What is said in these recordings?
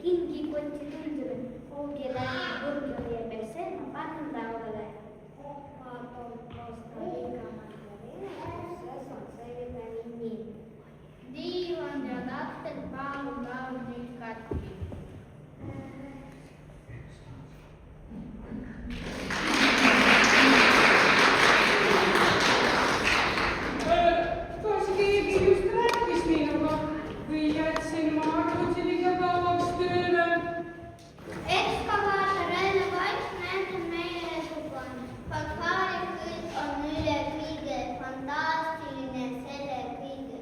kingikotti tundub, oogi läbi burgeri ja perse, ma panen lauale. Vaatan kosta liigamata venetuses on selline nimi. Diivan ja lapsed palun nüüd katki. Kas keegi just rääkis minuga või jätsin ma arvuti liiga kauaks tööle? Ekskavaator enne vaiks näitab meile supan. Fanfaarikõid on üle kõige, fantastiline selle kõige.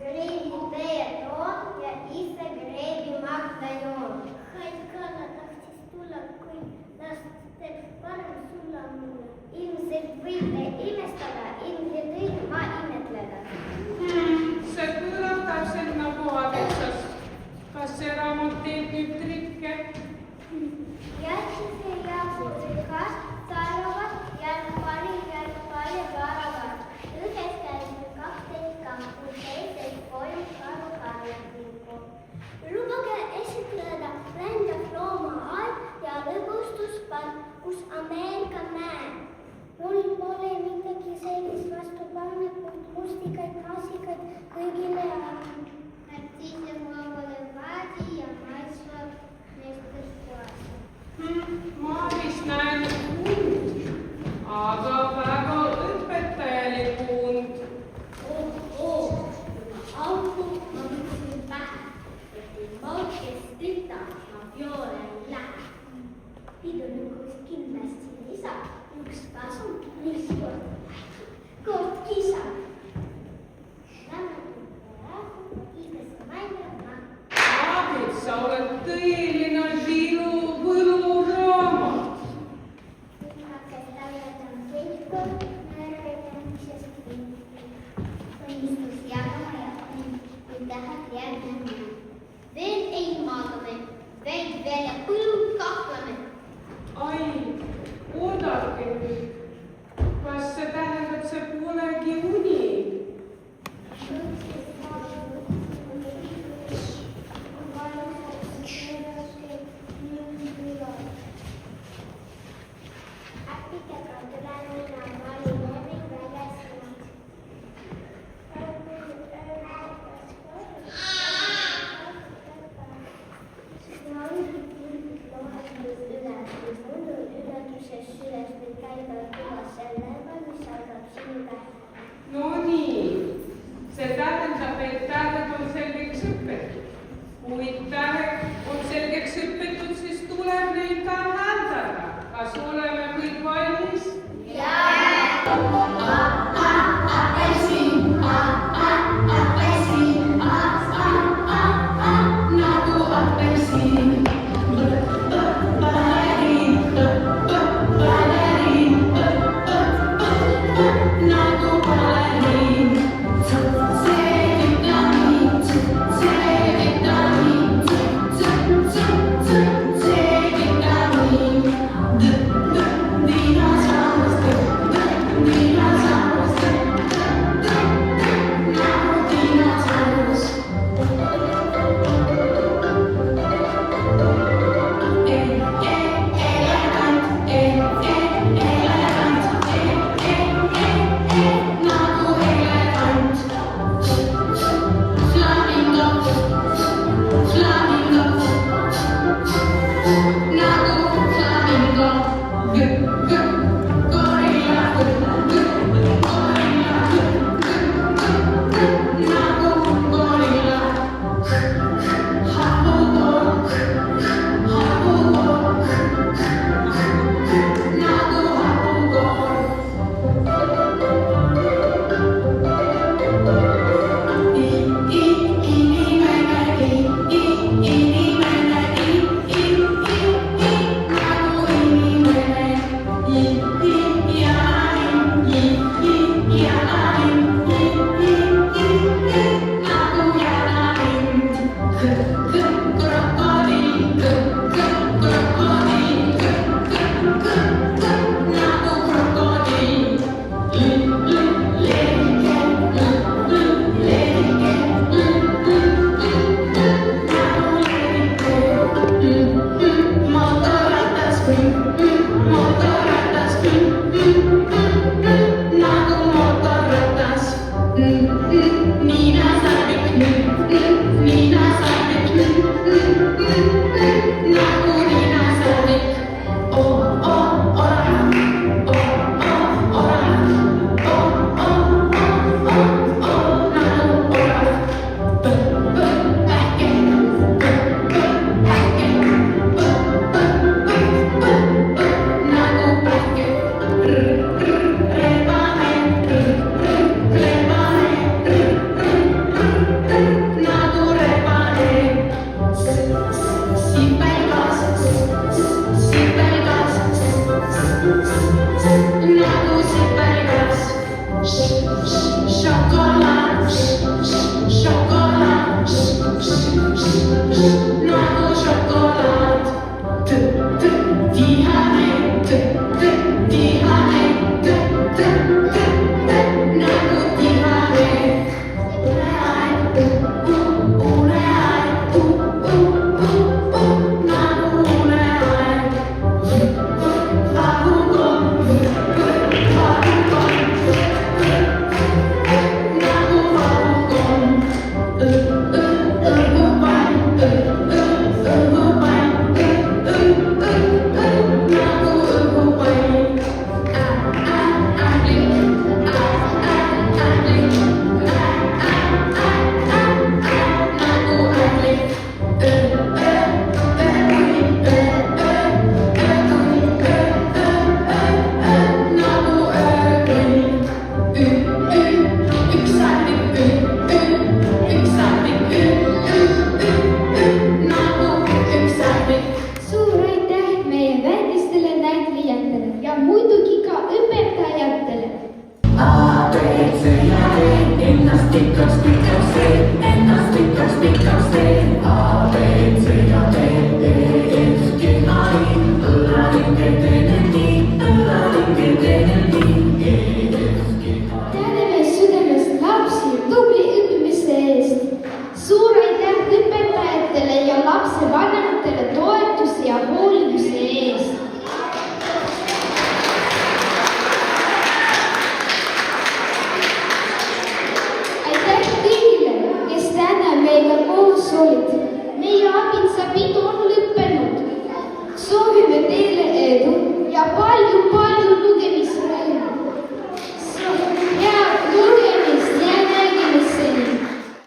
Greebi beetoon ja ise greebi magdajoon. Haid Kalla tahtis tulla, kui lastel parem sulla mulle. Ilmselt võite imestada, ilmselt õige ma imetleda. See kõlab täpselt nagu Alexas. Kas see raamat teeb nüüd trikke? Jätsi see jagukas, saravad, jalgpalli varavat. Ühes käib 12 kampu, teises 3 karukarjapinko. Lubage esitleda lendav loomaaed ja lõbustuspark, kus Ameerika mäe. Mul pole midagi sellist vastu panna, kuid mustikaid, maasikaid kõigile annan. Siis ja mulle vaadi ja maitsvad meestuspoasi. Ma vist näen und, aga väga õpetajalik und. Auku ma võtsin pähe, et moodkes tüta ma joole lähe. Pidulükus kindlasti lisa, üks kasum, mis kord kisa. Aabid, sa oled tõeline võluraamat. Veel ei maagame, veid veel ja põlud kahtlame. Ai, oodake nüüd. Kas see tähendab, see polegi uni? No